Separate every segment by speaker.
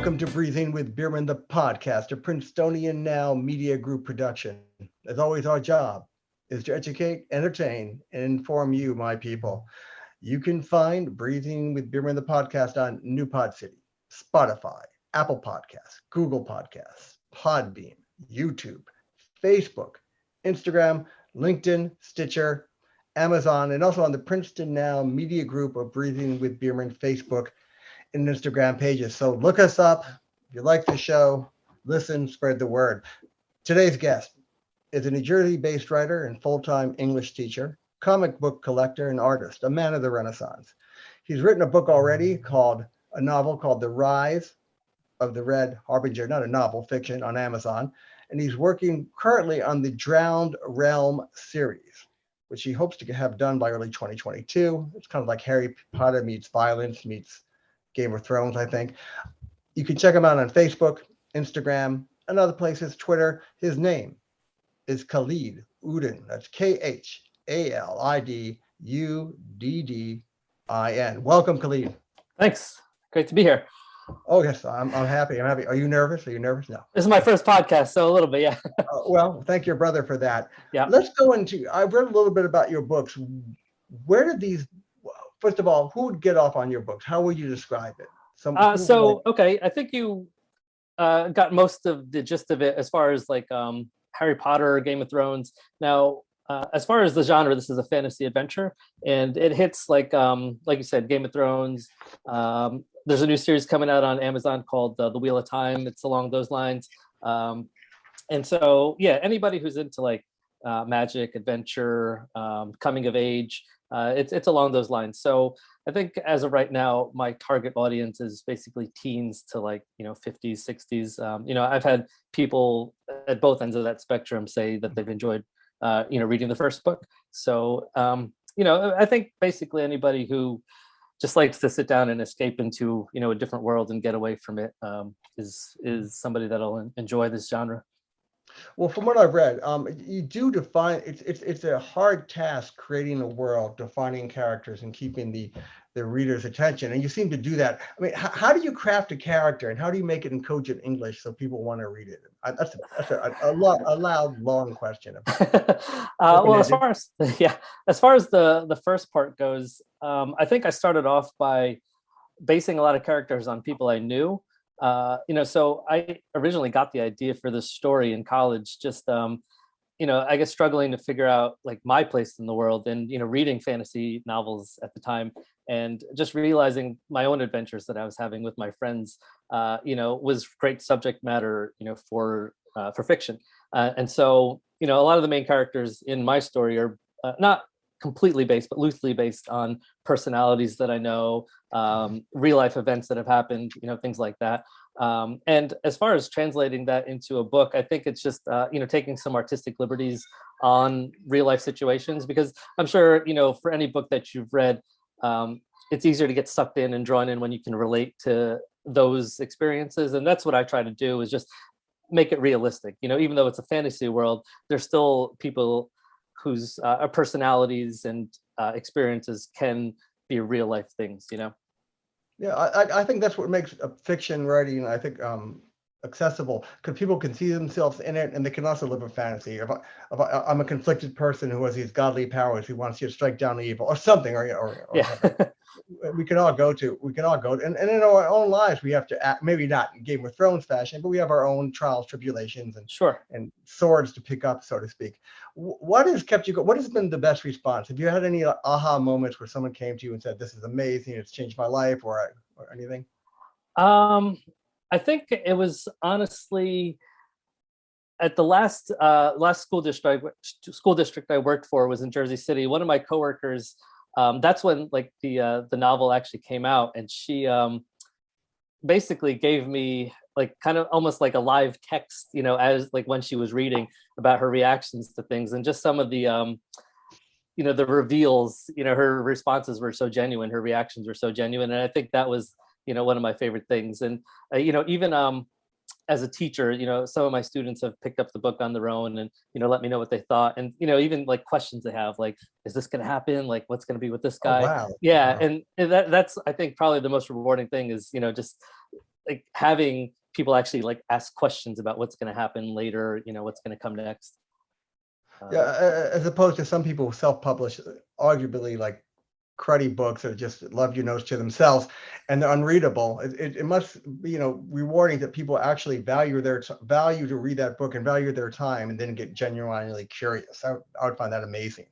Speaker 1: Welcome to Breezin with Bierman, the podcast, a Princetonian Now Media Group production. As always, our job is to educate, entertain, and inform you, my people. You can find Breezin with Bierman, the podcast on New Pod City, Spotify, Apple Podcasts, Google Podcasts, Podbean, YouTube, Facebook, Instagram, LinkedIn, Stitcher, Amazon, and also on the Princeton Now Media Group of Breezin with Bierman Facebook and Instagram pages. So look us up. If you like the show, listen, spread the word. Today's guest is a New Jersey-based writer and full-time English teacher, comic book collector and artist, a man of the Renaissance. He's written a book already a novel called The Rise of the Red Harbinger, not a novel, fiction, on Amazon. And he's working currently on the Drowned Realm series, which he hopes to have done by early 2022. It's kind of like Harry Potter meets violence meets Game of Thrones, I think. You can check him out on Facebook, Instagram, and other places, Twitter. His name is Khalid Uddin. That's Khaliduddin. Welcome, Khalid.
Speaker 2: Thanks. Great to be here.
Speaker 1: Oh, yes, I'm happy. I'm happy. Are you nervous? No.
Speaker 2: This is my first podcast, so a little bit, yeah.
Speaker 1: Well, thank your brother for that.
Speaker 2: Yeah.
Speaker 1: Let's go into, I've read a little bit about your books. Where did these, first of all, who would get off on your books? How would you describe it?
Speaker 2: Okay, I think you got most of the gist of it as far as like Harry Potter, Game of Thrones. Now, as far as the genre, this is a fantasy adventure, and it hits like you said, Game of Thrones. There's a new series coming out on Amazon called The Wheel of Time. It's along those lines. And so, yeah, anybody who's into like magic, adventure, coming of age, it's along those lines. So I think as of right now, my target audience is basically teens to like, 50s, 60s. I've had people at both ends of that spectrum say that they've enjoyed, reading the first book. So, I think basically anybody who just likes to sit down and escape into, a different world and get away from it is somebody that'll enjoy this genre.
Speaker 1: Well, from what I've read, you do define it's a hard task creating a world, defining characters, and keeping the reader's attention. And you seem to do that. I mean, how do you craft a character, and how do you make it in cogent English so people want to read it? That's a loud, long question.
Speaker 2: Well, as far as the first part goes, I think I started off by basing a lot of characters on people I knew. So I originally got the idea for this story in college, just, I guess struggling to figure out like my place in the world and, reading fantasy novels at the time and just realizing my own adventures that I was having with my friends, was great subject matter, for fiction. And so, a lot of the main characters in my story are not completely based, but loosely based on personalities that I know, real life events that have happened, things like that. And as far as translating that into a book, I think it's just, taking some artistic liberties on real life situations, because I'm sure, for any book that you've read, it's easier to get sucked in and drawn in when you can relate to those experiences. And that's what I try to do, is just make it realistic. Even though it's a fantasy world, there's still people whose personalities and experiences can be real life things,
Speaker 1: Yeah, I think that's what makes fiction writing, I think, accessible, because people can see themselves in it, and they can also live a fantasy. If I'm a conflicted person who has these godly powers, who wants you to strike down the evil or something, or
Speaker 2: yeah.
Speaker 1: we can all go to, and in our own lives, we have to act, maybe not in Game of Thrones fashion, but we have our own trials, tribulations, and
Speaker 2: Sure,
Speaker 1: and swords to pick up, so to speak. What has kept you going? What has been the best response? Have you had any aha moments where someone came to you and said, "This is amazing, it's changed my life," or anything?
Speaker 2: I think it was honestly at the last school district I worked for was in Jersey City. One of my coworkers, that's when like the novel actually came out, and she basically gave me like kind of almost like a live text, as like when she was reading about her reactions to things, and just some of the the reveals, her responses were so genuine, her reactions were so genuine, and I think that was one of my favorite things. And even as a teacher, some of my students have picked up the book on their own and, let me know what they thought. And, even like questions they have, like, is this going to happen? Like, what's going to be with this guy?
Speaker 1: Oh, wow.
Speaker 2: Yeah.
Speaker 1: Wow.
Speaker 2: And that's, I think, probably the most rewarding thing is, just like having people actually like ask questions about what's going to happen later, what's going to come next.
Speaker 1: Yeah, as opposed to some people who self-publish, arguably like cruddy books or just love your notes to themselves, and they're unreadable. It must be, rewarding that people actually value to read that book and value their time, and then get genuinely curious. I would find that amazing.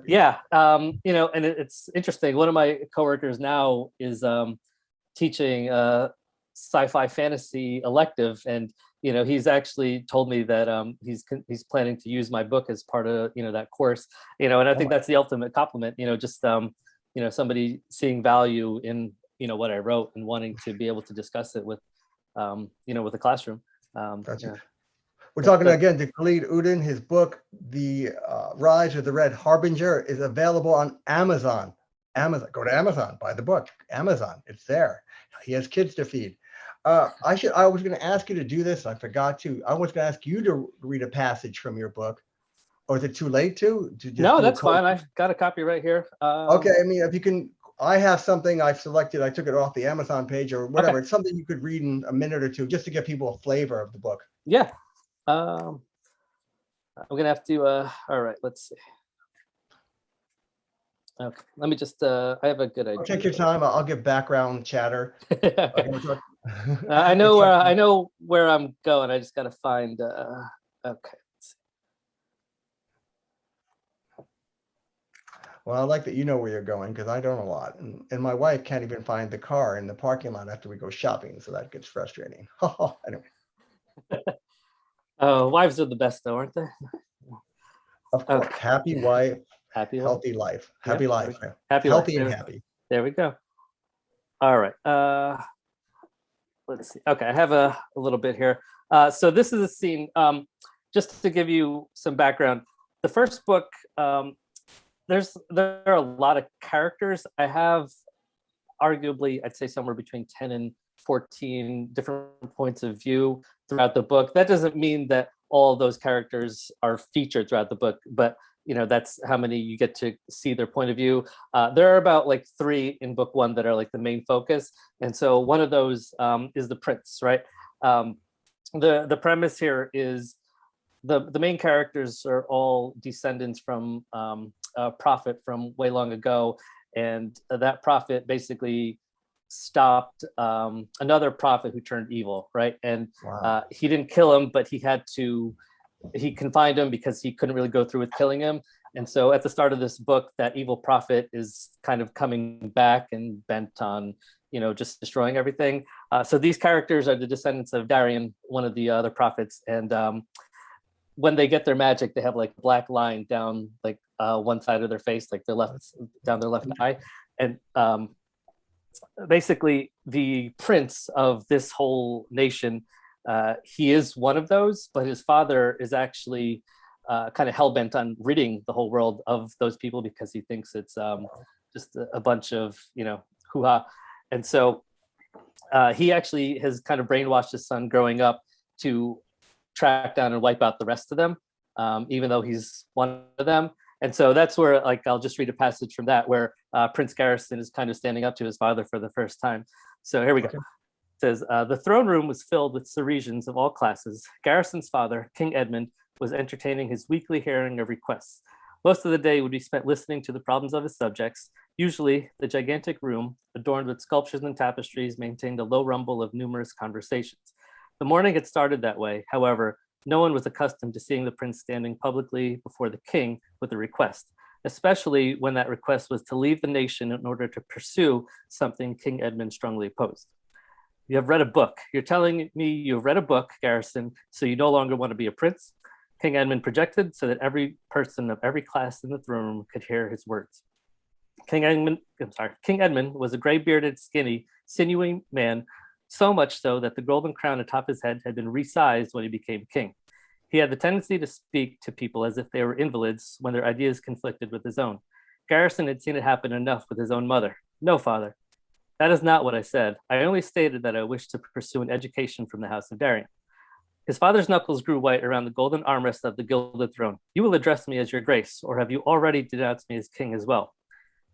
Speaker 2: Yeah, and it's interesting. One of my coworkers now is teaching sci-fi fantasy elective, and he's actually told me that he's planning to use my book as part of that course. And I think that's the ultimate compliment. Just somebody seeing value in what I wrote and wanting to be able to discuss it with with the classroom.
Speaker 1: We're talking again to Khalid Uddin. His book, The Rise of the Red Harbinger, is available on Amazon. Go to Amazon, buy the book. Amazon, it's there. He has kids to feed. I was going to ask you to do this. I forgot to. I was going to ask you to read a passage from your book. Or is it too late to just
Speaker 2: No, that's fine. I got a copy right here.
Speaker 1: Okay, I mean, if you can, I have something I've selected. I took it off the Amazon page or whatever. Okay. It's something you could read in a minute or two, just to give people a flavor of the book.
Speaker 2: Yeah. I'm gonna have to. All right, let's see. Okay, let me just. I have a good idea.
Speaker 1: Take your time. I'll give background chatter.
Speaker 2: I know where I'm going. I just got to find. Okay.
Speaker 1: Well, I like that you know where you're going, because I don't a lot, and my wife can't even find the car in the parking lot after we go shopping, so that gets frustrating. Anyway.
Speaker 2: Wives are the best, though, aren't they?
Speaker 1: Of course. Okay. Happy wife, healthy life. Happy life. Healthy and happy.
Speaker 2: There we go. All right. Let's see. Okay, I have a little bit here. So this is a scene. Just to give you some background, the first book. There are a lot of characters. I have arguably, I'd say somewhere between 10 and 14 different points of view throughout the book. That doesn't mean that all those characters are featured throughout the book, but that's how many you get to see their point of view. There are about like 3 in book 1 that are like the main focus. And so one of those is the prince, right? The premise here is the main characters are all descendants from a prophet from way long ago, and that prophet basically stopped another prophet who turned evil, right? And wow. He didn't kill him, but he confined him because he couldn't really go through with killing him. And so at the start of this book, that evil prophet is kind of coming back and bent on just destroying everything. So these characters are the descendants of Darian, one of the other prophets, and when they get their magic, they have like a black line down like one side of their face, like down their left eye. And basically the prince of this whole nation, he is one of those, but his father is actually kind of hell-bent on ridding the whole world of those people, because he thinks it's just a bunch of, hoo-ha. And so he actually has kind of brainwashed his son growing up to track down and wipe out the rest of them, even though he's one of them. And so that's where, like, I'll just read a passage from that where Prince Garrison is kind of standing up to his father for the first time. So here we go. Okay. It says, the throne room was filled with Saresians of all classes. Garrison's father, King Edmund, was entertaining his weekly hearing of requests. Most of the day would be spent listening to the problems of his subjects. Usually, the gigantic room, adorned with sculptures and tapestries, maintained a low rumble of numerous conversations. The morning had started that way. However, no one was accustomed to seeing the prince standing publicly before the king with a request, especially when that request was to leave the nation in order to pursue something King Edmund strongly opposed. You have read a book. You're telling me you have read a book, Garrison, so you no longer want to be a prince? King Edmund projected so that every person of every class in the throne room could hear his words. King Edmund was a gray-bearded, skinny, sinewy man, so much so that the golden crown atop his head had been resized when he became king. He had the tendency to speak to people as if they were invalids when their ideas conflicted with his own. Garrison had seen it happen enough with his own mother. No, father, that is not what I said. I only stated that I wished to pursue an education from the house of Darian. His father's knuckles grew white around the golden armrest of the gilded throne. You will address me as your grace, or have you already denounced me as king as well?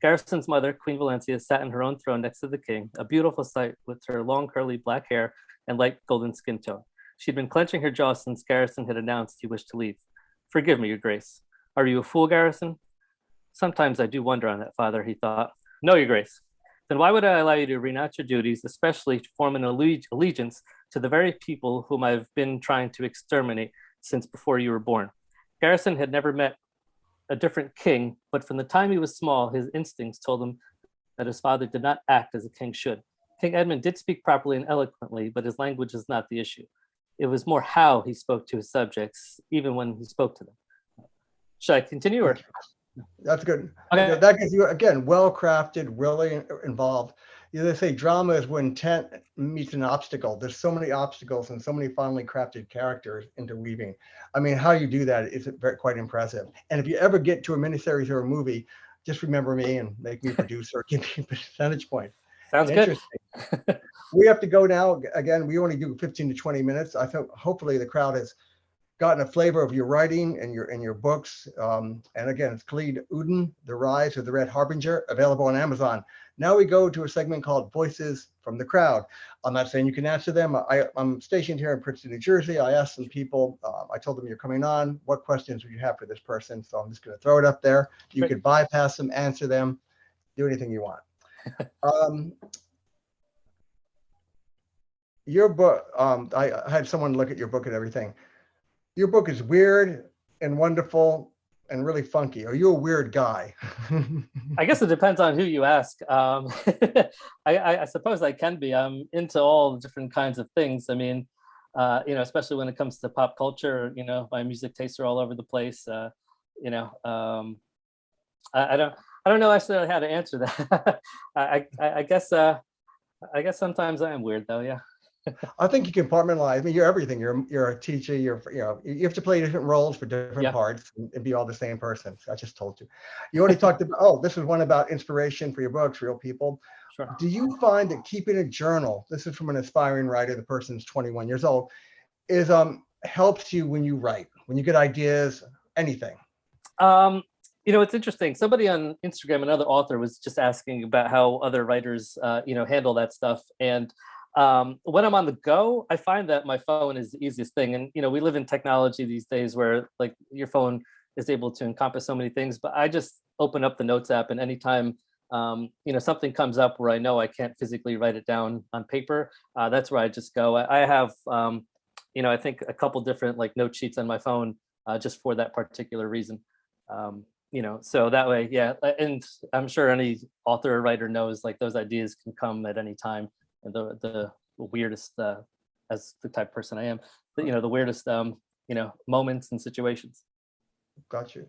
Speaker 2: Garrison's mother, Queen Valencia, sat in her own throne next to the king, a beautiful sight with her long curly black hair and light golden skin tone. She'd been clenching her jaw since Garrison had announced he wished to leave. Forgive me, your grace. Are you a fool, Garrison? Sometimes I do wonder on that, father, he thought. No, your grace. Then why would I allow you to renounce your duties, especially to form an allegiance to the very people whom I've been trying to exterminate since before you were born? Garrison had never met a different king, but from the time he was small, his instincts told him that his father did not act as a king should. King Edmund did speak properly and eloquently, but his language is not the issue. It was more how he spoke to his subjects, even when he spoke to them. Should I continue or?
Speaker 1: That's good.
Speaker 2: Okay.
Speaker 1: That gives you, again, well-crafted, really involved. They say drama is when intent meets an obstacle. There's so many obstacles and so many finely crafted characters interweaving. I mean, how you do that is quite impressive. And if you ever get to a miniseries or a movie, just remember me and make me producer, give me a percentage point.
Speaker 2: Sounds good.
Speaker 1: We have to go now. Again, we only do 15 to 20 minutes. I think hopefully the crowd has gotten a flavor of your writing and your books. And again, it's Khalid Uddin, The Rise of the Red Harbinger, available on Amazon. Now we go to a segment called Voices from the Crowd. I'm not saying you can answer them. I'm stationed here in Princeton, New Jersey. I asked some people, I told them you're coming on. What questions would you have for this person? So I'm just going to throw it up there. You could bypass them, answer them, do anything you want. Your book, I had someone look at your book and everything. Your book is weird and wonderful and really funky. Are you a weird guy?
Speaker 2: I guess it depends on who you ask. I suppose I can be. I'm into all different kinds of things. I mean, especially when it comes to pop culture, my music tastes are all over the place. I don't know actually how to answer that. I guess sometimes I am weird though. Yeah.
Speaker 1: I think you compartmentalize. I mean, you're everything. You're a teacher. You have to play different roles for different parts and be all the same person. I just told you. You already talked about. This is one about inspiration for your books, real people.
Speaker 2: Sure.
Speaker 1: Do you find that keeping a journal? This is from an aspiring writer. The person's 21 years old. Is helps you when you write, when you get ideas, anything.
Speaker 2: It's interesting. Somebody on Instagram, another author, was just asking about how other writers, handle that stuff. And when I'm on the go, I find that my phone is the easiest thing. And, we live in technology these days where like your phone is able to encompass so many things, but I just open up the notes app and anytime, something comes up where I know I can't physically write it down on paper, that's where I just go. I have, I think a couple different like note sheets on my phone just for that particular reason. So that way, yeah. And I'm sure any author or writer knows like those ideas can come at any time. And the weirdest, as the type of person I am, the weirdest, moments and situations.
Speaker 1: Got you.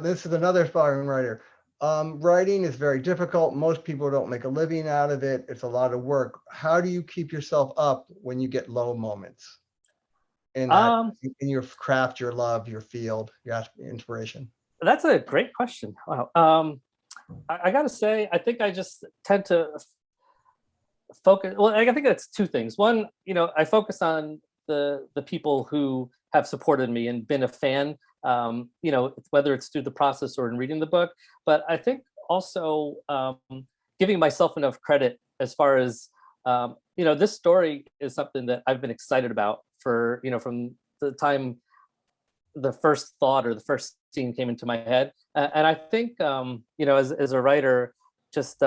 Speaker 1: This is another aspiring writer. Writing is very difficult. Most people don't make a living out of it. It's a lot of work. How do you keep yourself up when you get low moments in your craft, your love, your field, your inspiration?
Speaker 2: That's a great question. Wow. I got to say, I think I just tend to focus. Well, I think that's two things. One, I focus on the people who have supported me and been a fan, whether it's through the process or in reading the book. But I think also giving myself enough credit as far as, this story is something that I've been excited about for, from the time the first thought or the first scene came into my head. And I think, as a writer, just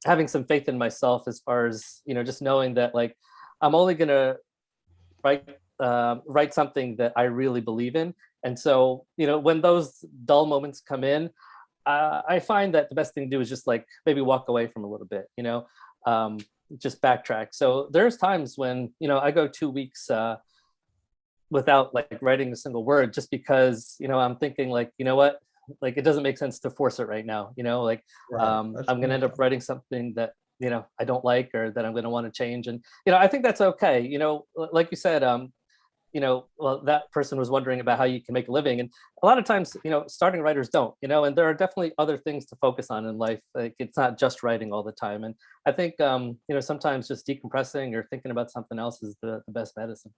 Speaker 2: having some faith in myself as far as, just knowing that like, I'm only going to write something that I really believe in. And so, when those dull moments come in, I find that the best thing to do is just like maybe walk away from a little bit, just backtrack. So there's times when, I go 2 weeks without like writing a single word just because, I'm thinking like, what, like it doesn't make sense to force it right now, right. I'm going to end up writing something that, I don't like or that I'm going to want to change. And, I think that's okay. Like you said, well, that person was wondering about how you can make a living. And a lot of times, starting writers don't, and there are definitely other things to focus on in life. Like it's not just writing all the time. And I think, sometimes just decompressing or thinking about something else is the best medicine.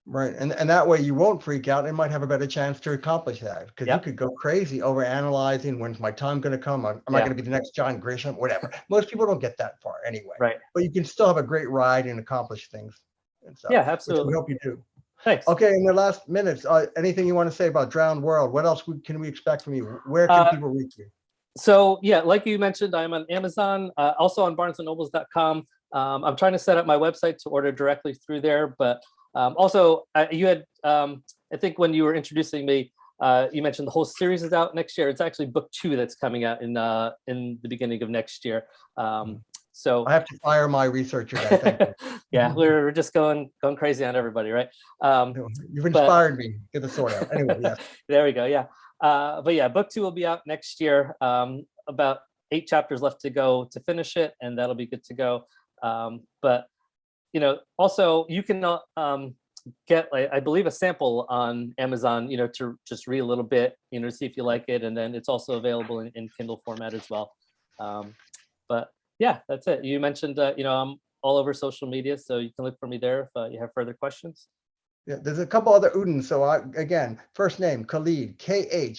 Speaker 1: Right. And that way you won't freak out and might have a better chance to accomplish that, because you could go crazy over analyzing. When's my time going to come? Am I going to be the next John Grisham? Whatever. Most people don't get that far anyway.
Speaker 2: Right.
Speaker 1: But you can still have a great ride and accomplish things and stuff.
Speaker 2: Yeah, absolutely.
Speaker 1: Which we hope you do.
Speaker 2: Thanks.
Speaker 1: Okay. In the last minutes, anything you want to say about Drowned World? What else can we expect from you? Where can people reach you?
Speaker 2: So yeah, like you mentioned, I'm on Amazon, also on barnesandnobles.com. I'm trying to set up my website to order directly through there, but also you had, I think when you were introducing me, you mentioned the whole series is out next year. It's actually book 2 that's coming out in the beginning of next year. So
Speaker 1: I have to fire my researcher guy. Thank you.
Speaker 2: Yeah, we're just going crazy on everybody, right?
Speaker 1: You've inspired me. Get the sword out. Anyway, yes.
Speaker 2: There we go. Yeah. But yeah, book 2 will be out next year. About 8 chapters left to go to finish it, and that'll be good to go. But also you can get, I believe, a sample on Amazon, to just read a little bit, to see if you like it, and then it's also available in Kindle format as well. But yeah, that's it. You mentioned, I'm all over social media, so you can look for me there if you have further questions.
Speaker 1: Yeah, there's a couple other Uddins. So again, first name Khalid, Khalid,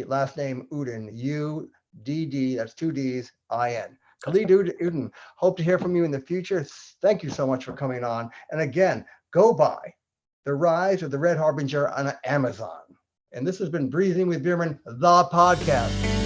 Speaker 1: last name Uddin, Udd, that's 2 Ds, IN. Khalid Uddin, hope to hear from you in the future. Thank you so much for coming on. And again, go buy The Rise of the Red Harbinger on Amazon. And this has been Breezin with Bierman, the podcast.